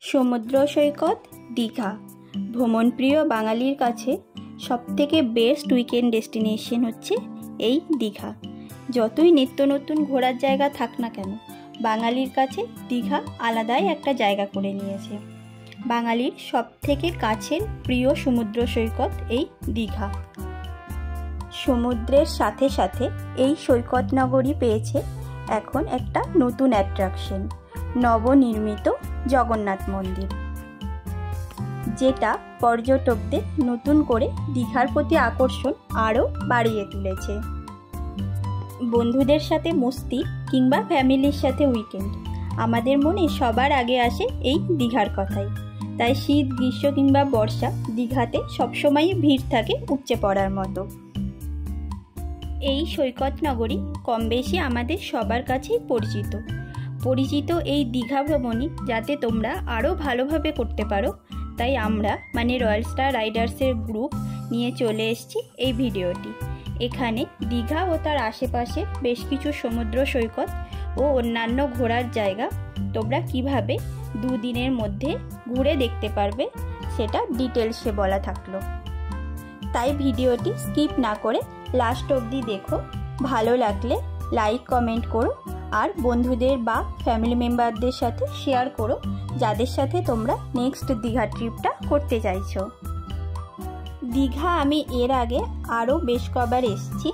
সমুদ্র সৈকত দীঘা ভ্রমণপ্রিয় বাঙালির কাছে সবথেকে বেস্ট উইকেন্ড ডেস্টিনেশন হচ্ছে এই দীঘা। যতই নিত্য নতুন ঘোরার জায়গা থাক না কেন, বাঙালির কাছে দীঘা আলাদাই একটা জায়গা করে নিয়েছে। বাঙালির সবথেকে কাছের প্রিয় সমুদ্র সৈকত এই দীঘা। সমুদ্রের সাথে সাথে এই সৈকত নগরী পেয়েছে এখন একটা নতুন অ্যাট্রাকশন, নবনির্মিত জগন্নাথ মন্দির, যেটা পর্যটকদের নতুন করে দীঘার প্রতি আকর্ষণ আরও বাড়িয়ে তুলেছে। বন্ধুদের সাথে মস্তি কিংবা ফ্যামিলির সাথে উইকেন্ড, আমাদের মনে সবার আগে আসে এই দীঘার কথাই। তাই শীত, গ্রীষ্ম কিংবা বর্ষা দীঘাতে সবসময়ই ভিড় থাকে উপচে পড়ার মতো। এই সৈকত নগরী কম বেশি আমাদের সবার কাছেই পরিচিত এই দীঘা ভ্রমণই যাতে তোমরা আরও ভালোভাবে করতে পারো, তাই আমরা রয়্যাল স্টার রাইডার্সের গ্রুপ নিয়ে চলে এসেছি এই ভিডিওটি। এখানে দীঘা ও তার আশেপাশে বেশ কিছু সমুদ্র সৈকত ও অন্যান্য ঘোরার জায়গা তোমরা কিভাবে দুদিনের মধ্যে ঘুরে দেখতে পারবে সেটা ডিটেলসে বলা থাকলো। তাই ভিডিওটি স্কিপ না করে লাস্ট অবধি দেখো। ভালো লাগলে লাইক কমেন্ট করো আর বন্ধুদের বা ফ্যামিলি মেম্বারদের সাথে শেয়ার করো, যাদের সাথে তোমরা নেক্সট দীঘা ট্রিপটা করতে চাইছো। দীঘা আমি এর আগে আরও বেশ কবার এসেছি,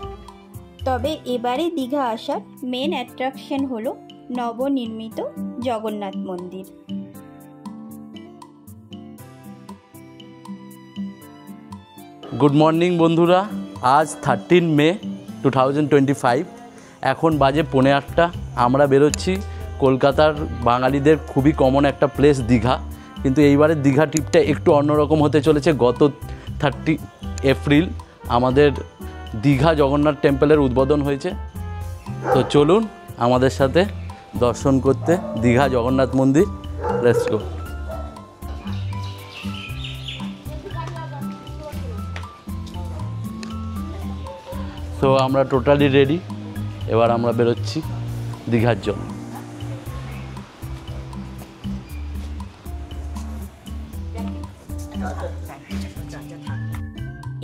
তবে এবারে দীঘা আসার মেন অ্যাট্রাকশন হলো নবনির্মিত জগন্নাথ মন্দির। গুড মর্নিং বন্ধুরা, আজ 13 মে 2025, এখন বাজে 8:45। আমরা বেরোচ্ছি কলকাতার বাঙালিদের খুবই কমন একটা প্লেস দীঘা, কিন্তু এইবারে দীঘা ট্রিপটা একটু অন্যরকম হতে চলেছে। গত 30 এপ্রিল আমাদের দীঘা জগন্নাথ টেম্পলের উদ্বোধন হয়েছে, তো চলুন আমাদের সাথে দর্শন করতে দীঘা জগন্নাথ মন্দির। Let's go. তো আমরা টোটালি রেডি, এবার আমরা বেরোচ্ছি দীঘার জন্য।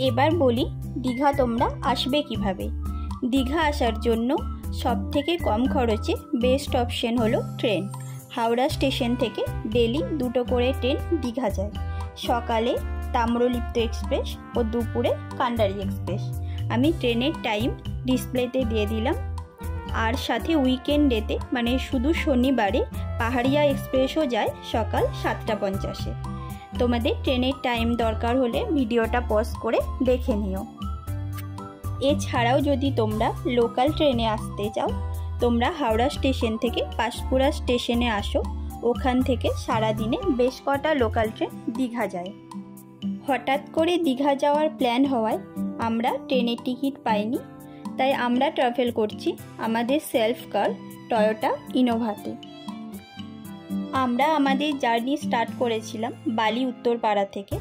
এবার বলি দীঘা তোমরা আসবে কিভাবে। দীঘা আসার জন্য সবথেকে কম খরচে বেস্ট অপশন হলো ট্রেন। হাওড়া স্টেশন থেকে ডেলি 2টো করে ট্রেন দীঘা যায়। সকালে তাম্রলিপ্ত এক্সপ্রেস ও দুপুরে কান্ডারি এক্সপ্রেস। আমি ট্রেনের টাইম ডিসপ্লেতে দিয়ে দিলাম। আর সাথে উইকেন্ডেতে শুধু শনিবারে পাহাড়িয়া এক্সপ্রেসও যায় সকাল 7:50-এ। তোমাদের ট্রেনের টাইম দরকার হলে ভিডিওটা পজ করে দেখে নিও। এছাড়াও যদি তোমরা লোকাল ট্রেনে আসতে চাও, তোমরা হাওড়া স্টেশন থেকে পাঁশকুড়া স্টেশনে আসো। ওখান থেকে সারাদিনে বেশ কটা লোকাল ট্রেন দীঘা যায়। হঠাৎ করে দীঘা যাওয়ার প্ল্যান হওয়ায় আমরা ট্রেনের টিকিট পাইনি, তাই আমরা ট্রাভেল করছি আমাদের সেলফ কার টয়োটা ইনোভাতে। আমরা আমাদের জার্নি স্টার্ট করেছিলাম বালি উত্তরপাড়া থেকে।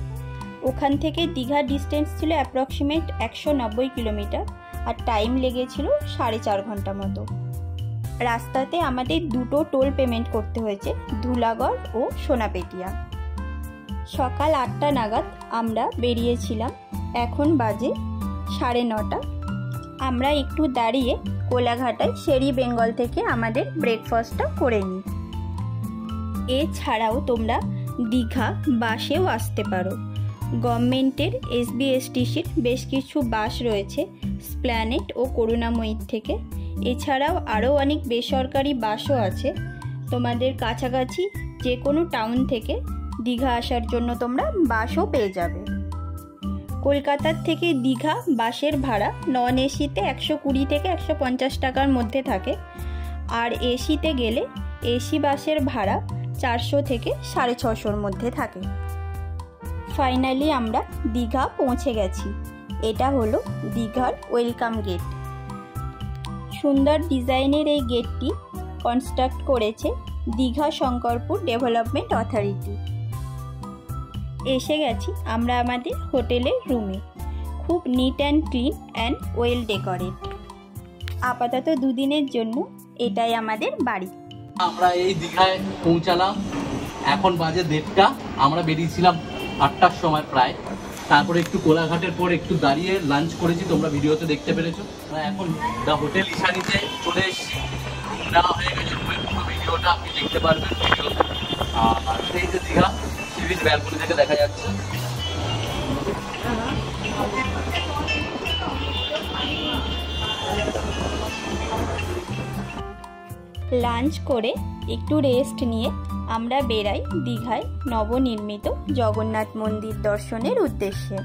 ওখান থেকে দীঘার ডিস্টেন্স ছিল অ্যাপ্রক্সিমেট 190 কিলোমিটার, আর টাইম লেগেছিল 4.5 ঘন্টা মতো। রাস্তাতে আমাদের 2টো টোল পেমেন্ট করতে হয়েছে, ধুলাগড় ও সোনাপেটিয়া। সকাল 8টা নাগাদ আমরা বেরিয়েছিলাম, এখন বাজে 9:30। আমরা একটু দাঁড়িয়ে কোলাঘাটায় শেরি বেঙ্গল থেকে আমাদের ব্রেকফাস্টটা করে নিই। এছাড়াও তোমরা দীঘা বাসেও আসতে পারো। গভর্নমেন্টের SBSTCর বেশ কিছু বাস রয়েছে স্প্ল্যানেট ও করুণাময়ীর থেকে। এছাড়াও আরও অনেক বেসরকারি বাসও আছে। তোমাদের কাছাকাছি যে কোনো টাউন থেকে দীঘা আসার জন্য তোমরা বাসও পেয়ে যাবে। কলকাতার থেকে দীঘা বাসের ভাড়া নন এসিতে 120 থেকে 150 টাকার মধ্যে থাকে, আর এসিতে গেলে এসি বাসের ভাড়া 400 থেকে 650-র মধ্যে থাকে। ফাইনালি আমরা দীঘা পৌঁছে গেছি। এটা হলো দীঘার ওয়েলকাম গেট। সুন্দর ডিজাইনের এই গেটটি কনস্ট্রাক্ট করেছে দীঘা শঙ্করপুর ডেভেলপমেন্ট অথরিটি। এসে গেছি আমরা আমাদের হোটেলের রুমে। খুব neat and clean and well decorate. আপাতত দুদিনের জন্য এটাই আমাদের বাড়ি। আমরা এই দীঘায় পৌঁছালাম। এখন বাজে 1:30। আমরা বেরিয়েছিলাম 8টার সময় প্রায়। তারপরে একটু কোলাঘাটের পর একটু দাঁড়িয়ে লাঞ্চ করেছি, তোমরা ভিডিওতে দেখতে পেরেছো। এখন দ্য হোটেল ইশানিতে চলে এসেছি, নেওয়া হয়ে গেছে, ভিডিওটা আপনি দেখতে পারবেন ভিডিওতে। আর সেই যে দীঘা সি বিচ ব্যালকনি থেকে দেখা যাচ্ছে। লাঞ্চ করে একটু রেস্ট নিয়ে আমরা বেরাই দীঘায় নবনির্মিত জগন্নাথ মন্দির দর্শনের উদ্দেশ্যে।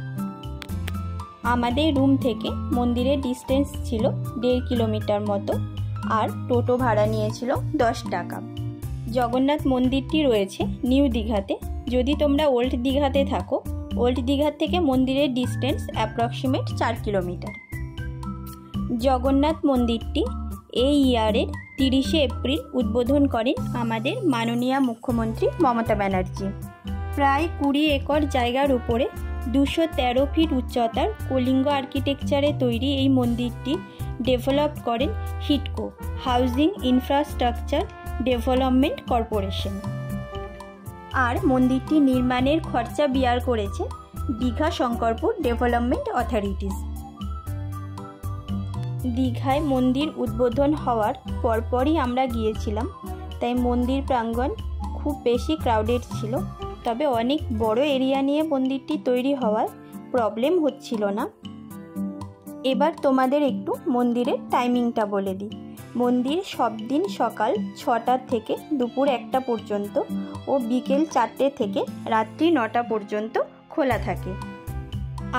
আমাদের রুম থেকে মন্দিরের ডিস্টেন্স ছিল 1.5 কিলোমিটার মতো, আর টোটো ভাড়া নিয়েছিল 10 টাকা। জগন্নাথ মন্দিরটি রয়েছে নিউ দীঘাতে। যদি তোমরা ওল্ড দীঘাতে থাকো, ওল্ড দীঘার থেকে মন্দিরের ডিস্টেন্স অ্যাপ্রক্সিমেট 4 কিলোমিটার। জগন্নাথ মন্দিরটি এই ইয়ারের 30শে এপ্রিল উদ্বোধন করেন আমাদের মাননীয় মুখ্যমন্ত্রী মমতা ব্যানার্জি। প্রায় 20 একর জায়গার উপরে 213 ফিট উচ্চতার কলিঙ্গ আর্কিটেকচারে তৈরি এই মন্দিরটি ডেভেলপ করেন হিডকো, হাউজিং ইনফ্রাস্ট্রাকচার ডেভেলপমেন্ট কর্পোরেশন। আর মন্দিরটি নির্মাণের খরচা বিয়ার করেছে দীঘা শঙ্করপুর ডেভেলপমেন্ট অথরিটিস। দীঘায় মন্দির উদ্বোধন হওয়ার পরপরই আমরা গিয়েছিলাম, তাই মন্দির প্রাঙ্গণ খুব বেশি ক্রাউডেড ছিল। তবে অনেক বড় এরিয়া নিয়ে মন্দিরটি তৈরি হওয়ার প্রবলেম হচ্ছিল না। এবার তোমাদের একটু মন্দিরের টাইমিংটা বলে দিই। মন্দির সব দিন সকাল 6টা থেকে দুপুর 1টা পর্যন্ত ও বিকেল 4টে থেকে রাত্রি 9টা পর্যন্ত খোলা থাকে।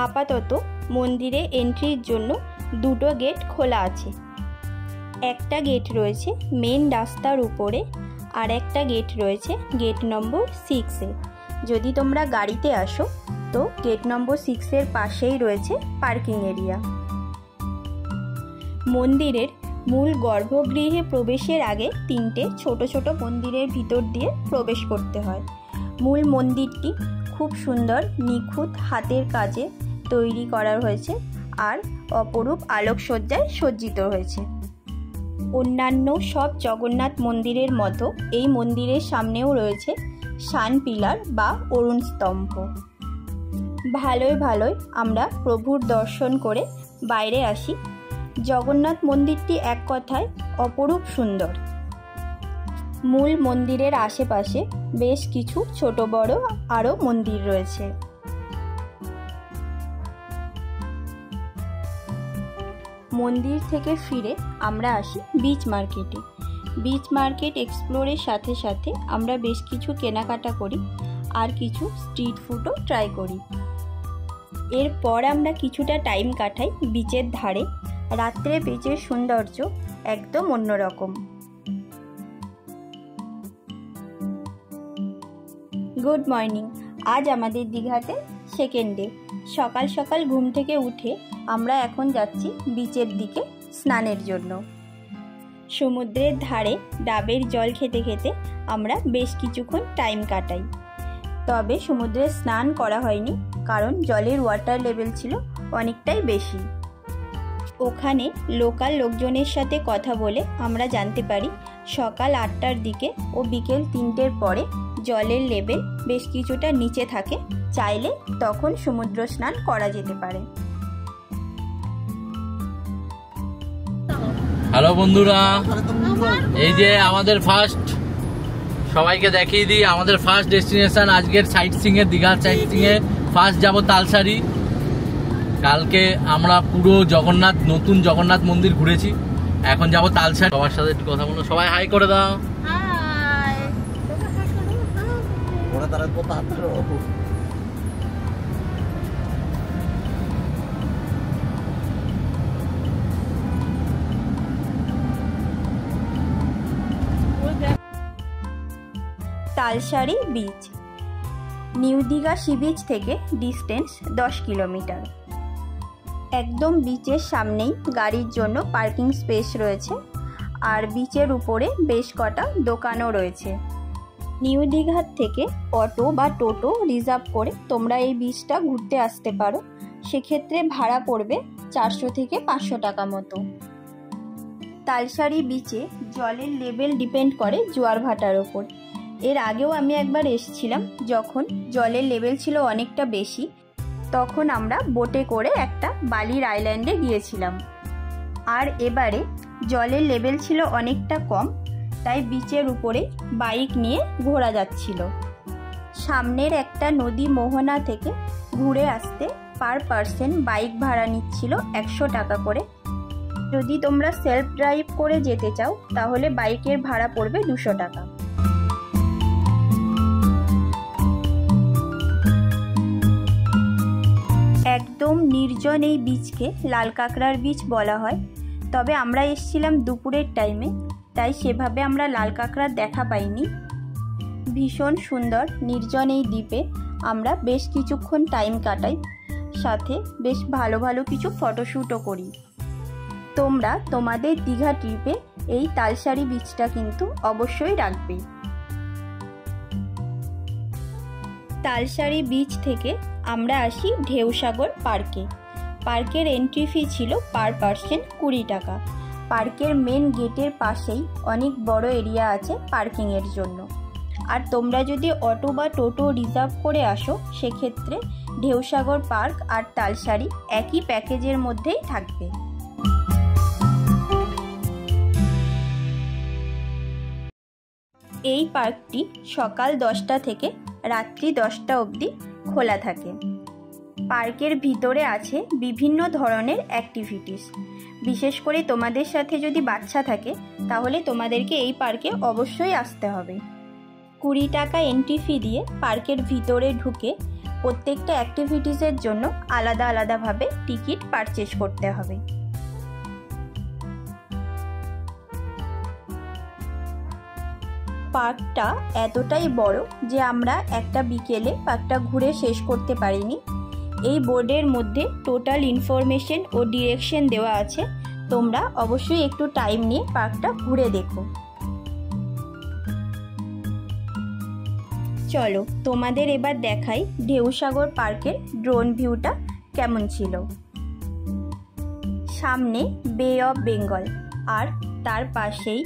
আপাতত মন্দিরে এন্ট্রির জন্য 2টো গেট খোলা আছে। একটা গেট রয়েছে মেন রাস্তার উপরে, আর একটা গেট রয়েছে গেট নম্বর 6-এ। যদি তোমরা গাড়িতে আসো তো গেট নম্বর 6-এর পাশেই রয়েছে পার্কিং এরিয়া। মন্দিরের মূল গর্ভগৃহে প্রবেশের আগে 3টে ছোট ছোট মন্দিরের ভিতর দিয়ে প্রবেশ করতে হয়। মূল মন্দিরটি খুব সুন্দর নিখুঁত হাতের কাজে তৈরি করা হয়েছে আর অপরূপ আলোকসজ্জায় সজ্জিত হয়েছে। অন্যান্য সব জগন্নাথ মন্দিরের মতো এই মন্দিরের সামনেও রয়েছে শান পিলার বা অরুণ স্তম্ভ। ভালোই আমরা প্রভুর দর্শন করে বাইরে আসি। জগন্নাথ মন্দিরটি এক কথায় অপরূপ সুন্দর। মূল মন্দিরের আশেপাশে বেশ কিছু ছোট বড় আরও মন্দির রয়েছে। মন্দির থেকে ফিরে আমরা আসি বিচ মার্কেটে। বিচ মার্কেট এক্সপ্লোরের সাথে সাথে আমরা বেশ কিছু কেনাকাটা করি আর কিছু স্ট্রিট ফুডও ট্রাই করি। এরপর আমরা কিছুটা টাইম কাটাই বিচের ধারে। রাত্রে বিচের সৌন্দর্য একদম অন্যরকম। Good morning. আজ আমাদের দীঘাতে সেকেন্ড ডে। সকাল সকাল ঘুম থেকে উঠে আমরা এখন যাচ্ছি বিচের দিকে স্নানের জন্য। সমুদ্রের ধারে ডাবের জল খেতে খেতে আমরা বেশ কিছুক্ষণ টাইম কাটাই। তবে সমুদ্রে স্নান করা হয়নি, কারণ জলের ওয়াটার লেভেল ছিল অনেকটাই বেশি। ওখানে লোকাল লোকজনের সাথে কথা বলে আমরা জানতে পারি সকাল 8টার দিকে ও বিকেল 3টের পরে জলের লেভেল বেশ কিছুটা নিচে থাকে। চাইলে তখন সমুদ্র স্নান করা যেতে পারে। হ্যালো বন্ধুরা, এই যে আমাদের ফার্স্ট, সবাইকে দেখিয়ে দিই আমাদের ফার্স্ট ডেস্টিনেশন আজকের সাইট সিং এর, দীঘার সাইট সিং এ ফার্স্ট যাব তালসারি। কালকে আমরা পুরো জগন্নাথ, নতুন জগন্নাথ মন্দির ঘুরেছি, এখন যাব তালসারি। সবার সাথে একটু কথা বলো, সবাই হাই করে দাও। হাই। ওরা তারা কথা Talsari beach new Digha sea beach থেকে ডিস্টেন্স 10 কিলোমিটার। একদম বিচের সামনেই গাড়ির জন্য পার্কিং স্পেস রয়েছে, আর বিচের উপরে বেশ কটা দোকানও রয়েছে। নিউ দীঘার থেকে অটো বা টোটো রিজার্ভ করে তোমরা এই বিচটা ঘুরতে আসতে পারো। সেক্ষেত্রে ভাড়া পড়বে 400 থেকে 500 টাকা মতো। তালসারি বিচে জলের লেভেল ডিপেন্ড করে জোয়ার ভাটার ওপর। এর আগেও আমি একবার এসেছিলাম, যখন জলের লেভেল ছিল অনেকটা বেশি। তখন আমরা বোটে করে একটা বালির আইল্যান্ডে গিয়েছিলাম। আর এবারে জলের লেভেল ছিল অনেকটা কম, তাই বিচের উপরে বাইক নিয়ে ঘোরা যাচ্ছিল। সামনের একটা নদী মোহনা থেকে ঘুরে আসতে পার পারসন বাইক ভাড়া নিচ্ছিল 100 টাকা করে। যদি তোমরা সেলফ ড্রাইভ করে যেতে চাও তাহলে বাইকের ভাড়া পড়বে 200 টাকা। একদম নির্জন এই বীচকে লাল কাঁকড়ার বীচ বলা হয়। তবে আমরা এসেছিলাম দুপুরের টাইমে, তাই সেভাবে আমরা লাল কাঁকড়ার দেখা পাইনি। ভীষণ সুন্দর নির্জন এই দ্বীপে আমরা বেশ কিছুক্ষণ টাইম কাটাই, সাথে বেশ ভালো ভালো কিছু ফটোশ্যুটও করি। তোমরা তোমাদের দীঘা ট্রিপে এই তালসারি বীচটা কিন্তু অবশ্যই রাখবে। তালসারি বীচ থেকে আমরা আসি ঢেউসাগর পার্কে। পার্কের এন্ট্রি ফি ছিল পার পারসন 20 টাকা। পার্কের মেন গেটের পাশেই অনেক বড় এরিয়া আছে পার্কিংয়ের জন্য। আর তোমরা যদি অটো বা টোটো রিজার্ভ করে আসো সেক্ষেত্রে ঢেউসাগর পার্ক আর তালসারি একই প্যাকেজের মধ্যেই থাকবে। এই পার্কটি সকাল 10টা থেকে রাত্রি 10টা অবধি খোলা থাকে। পার্কের ভিতরে আছে বিভিন্ন ধরনের অ্যাক্টিভিটিস। বিশেষ করে তোমাদের সাথে যদি বাচ্চা থাকে তাহলে তোমাদেরকে এই পার্কে অবশ্যই আসতে হবে। 20 টাকা এন্ট্রি ফি দিয়ে পার্কের ভিতরে ঢুকে প্রত্যেকটা অ্যাক্টিভিটিসের জন্য আলাদা আলাদাভাবে টিকিট পারচেজ করতে হবে। পার্কটা এতটাই বড় যে আমরা একটা বিকেলে পার্কটা ঘুরে শেষ করতে পারিনি। এই বোর্ডের মধ্যে টোটাল ইনফরমেশন ও ডিরেকশন দেওয়া আছে, তোমরা অবশ্যই একটু টাইম নিয়ে পার্কটা ঘুরে দেখো। চলো তোমাদের এবার দেখাই ঢেউসাগর পার্কের ড্রোন ভিউটা কেমন ছিল। সামনে বে অফ বেঙ্গল আর তার পাশেই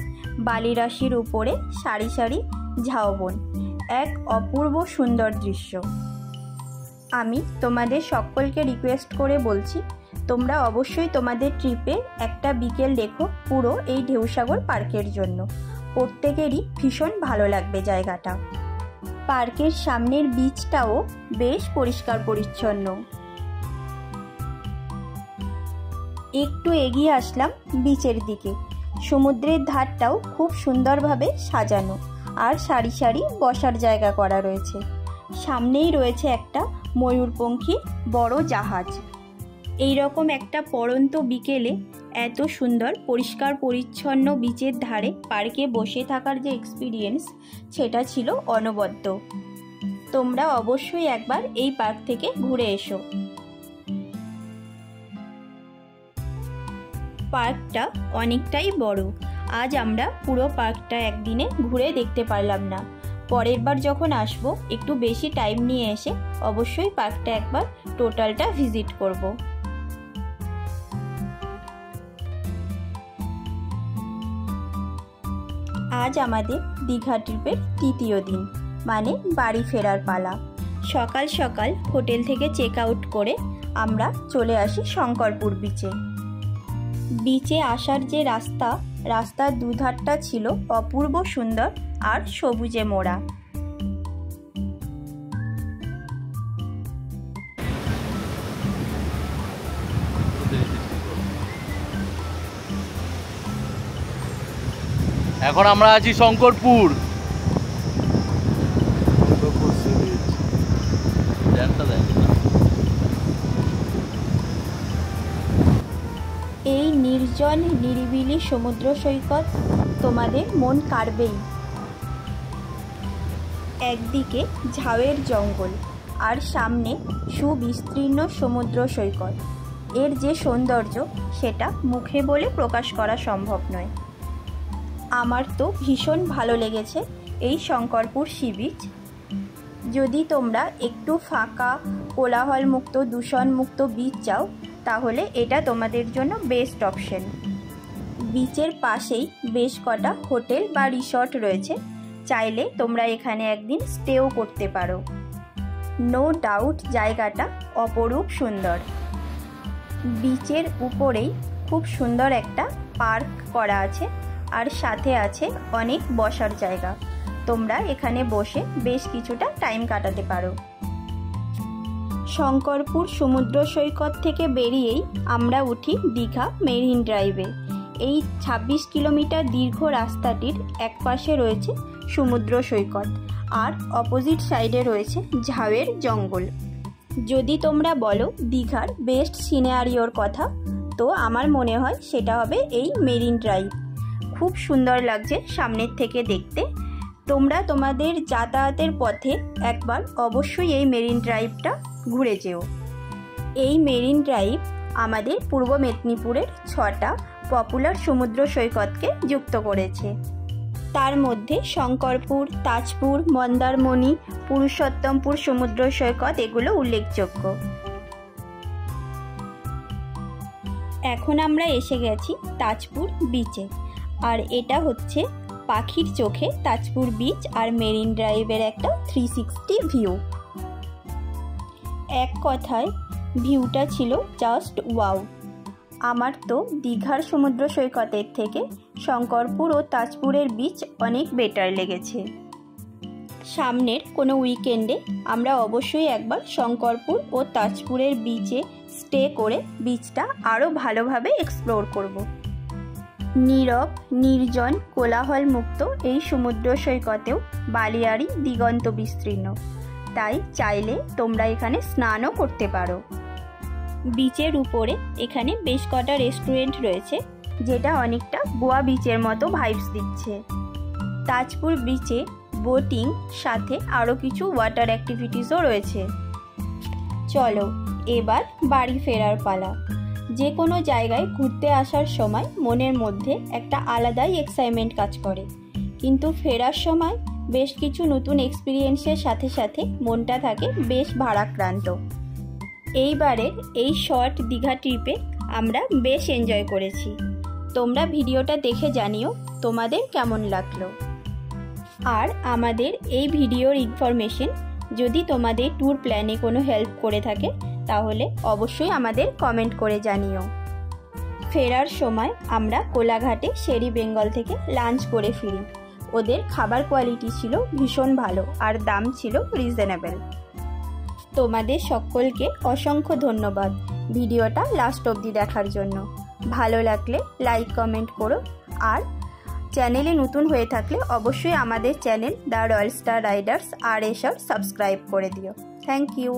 বালিরাশির উপরে সারি সারি ঝাউবন, এক অপূর্ব সুন্দর দৃশ্য। আমি তোমাদের সকলকে রিকোয়েস্ট করে বলছি, তোমরা অবশ্যই তোমাদের ট্রিপে একটা বিকেল দেখো পুরো এই ঢেউসাগর পার্কের জন্য। প্রত্যেকেরই ভীষণ ভালো লাগবে জায়গাটা। পার্কের সামনের বিচটাও বেশ পরিষ্কার পরিচ্ছন্ন। একটু এগিয়ে আসলাম বিচের দিকে। সমুদ্রের ধারটাও খুব সুন্দরভাবে সাজানো আর সারি সারি বসার জায়গা করা রয়েছে। সামনেই রয়েছে একটা ময়ূরপঙ্খী বড় জাহাজ। এই রকম একটা পড়ন্ত বিকেলে এত সুন্দর পরিষ্কার পরিচ্ছন্ন বিচের ধারে পার্কে বসে থাকার যে এক্সপিরিয়েন্স, সেটা ছিল অনবদ্য। তোমরা অবশ্যই একবার এই পার্ক থেকে ঘুরে এসো। পার্কটা অনেকটাই বড়। আজ আমরা পুরো পার্কটা একদিনে ঘুরে দেখতে পারলাম না। পরের বার যখন আসবো একটু বেশি টাইম নিয়ে এসে অবশ্যই পার্কটা একবার টোটালটা ভিজিট করব। আজ আমাদের দীঘা ট্রিপের তৃতীয় দিন, মানে বাড়ি ফেরার পালা। সকাল সকাল হোটেল থেকে চেক আউট করে আমরা চলে আসি শঙ্করপুর বিচে। বিচে আসার যে রাস্তার দুধারটা ছিল অপূর্ব সুন্দর আর সবুজে মোড়া। এখন আমরা আছি শঙ্করপুর। এই নির্জন নিরিবিলি সমুদ্র সৈকত তোমাদের মন কাড়বেই। একদিকে ঝাউয়ের জঙ্গল আর সামনে সুবিস্তীর্ণ সমুদ্র সৈকত। এর যে সৌন্দর্য সেটা মুখে বলে প্রকাশ করা সম্ভব নয়। আমার তো ভীষণ ভালো লেগেছে এই শঙ্করপুর সি বিচ। যদি তোমরা একটু ফাঁকা, কোলাহলমুক্ত, দূষণমুক্ত বিচ চাও তাহলে এটা তোমাদের জন্য বেস্ট অপশন। বিচের পাশেই বেশ কটা হোটেল বা রিসর্ট রয়েছে, চাইলে তোমরা এখানে একদিন স্টেও করতে পারো। নো ডাউট জায়গাটা অপরূপ সুন্দর। বিচের উপরেই খুব সুন্দর একটা পার্ক করা আছে, আর সাথে আছে অনেক বসার জায়গা। তোমরা এখানে বসে বেশ কিছুটা টাইম কাটাতে পারো। শঙ্করপুর সমুদ্র সৈকত থেকে বেরিয়েই আমরা উঠি দীঘা মেরিন ড্রাইভে। এই 26 কিলোমিটার দীর্ঘ রাস্তাটির এক পাশে রয়েছে সমুদ্র সৈকত, আর অপোজিট সাইডে রয়েছে ঝাউয়ের জঙ্গল। যদি তোমরা বলো দীঘার বেস্ট সিনারিওর কথা, তো আমার মনে হয় সেটা হবে এই মেরিন ড্রাইভ। খুব সুন্দর লাগছে সামনের থেকে দেখতে। তোমরা তোমাদের যাতায়াতের পথে একবার অবশ্যই এই মেরিন ড্রাইভটা ঘুরে যেও। এই মেরিন ড্রাইভ আমাদের পূর্ব মেদিনীপুরের 6টা পপুলার সমুদ্র সৈকতকে যুক্ত করেছে। তার মধ্যে শঙ্করপুর, তাজপুর, মন্দারমণি, পুরুষোত্তমপুর সমুদ্র সৈকত এগুলো উল্লেখযোগ্য। এখন আমরা এসে গেছি তাজপুর বিচে, আর এটা হচ্ছে পাখির চোখে তাজপুর বিচ আর মেরিন ড্রাইভের একটা 360 ভিউ। এক কথায় ভিউটা ছিল জাস্ট ওয়াও। আমার তো দীঘার সমুদ্র সৈকতের থেকে শঙ্করপুর ও তাজপুরের বিচ অনেক বেটার লেগেছে। সামনের কোনো উইকেন্ডে আমরা অবশ্যই একবার শঙ্করপুর ও তাজপুরের বিচে স্টে করে বিচটা আরও ভালোভাবে এক্সপ্লোর করব। নীরব, নির্জন, কোলাহল মুক্ত এই সমুদ্র সৈকতেও বালিয়াড়ি দিগন্ত বিস্তীর্ণ, তাই চাইলে তোমরা এখানে স্নানও করতে পারো। বিচের উপরে এখানে বেশ কটা রেস্টুরেন্ট রয়েছে, যেটা অনেকটা গোয়া বিচের মতো ভাইবস দিচ্ছে। তাজপুর বিচে বোটিং সাথে আরও কিছু ওয়াটার অ্যাক্টিভিটিসও রয়েছে। চলো এবার বাড়ি ফেরার পালা। যে কোনো জায়গায় ঘুরতে আসার সময় মনের মধ্যে একটা আলাদাই এক্সাইটমেন্ট কাজ করে, কিন্তু ফেরার সময় বেশ কিছু নতুন এক্সপিরিয়েন্সের সাথে সাথে মনটা থাকে বেশ ভারাক্রান্ত। এইবারের এই শর্ট দীঘা ট্রিপে আমরা বেশ এনজয় করেছি। তোমরা ভিডিওটা দেখে জানিও তোমাদের কেমন লাগলো। আর আমাদের এই ভিডিওর ইনফরমেশন যদি তোমাদের ট্যুর প্ল্যানে কোনো হেল্প করে থাকে, তাহলে অবশ্যই আমাদের কমেন্ট করে জানিও। ফেরার সময় আমরা কোলাঘাটে শেরি বেঙ্গল থেকে লাঞ্চ করে ফিরি। ওদের খাবার কোয়ালিটি ছিল ভীষণ ভালো, আর দাম ছিল রিজনেবল। তোমাদের সকলকে অসংখ্য ধন্যবাদ ভিডিওটা লাস্ট অবধি দেখার জন্য। ভালো লাগলে লাইক কমেন্ট করো, আর চ্যানেলে নতুন হয়ে থাকলে অবশ্যই আমাদের channel the royal star riders RS subscribe করে দিও। Thank you.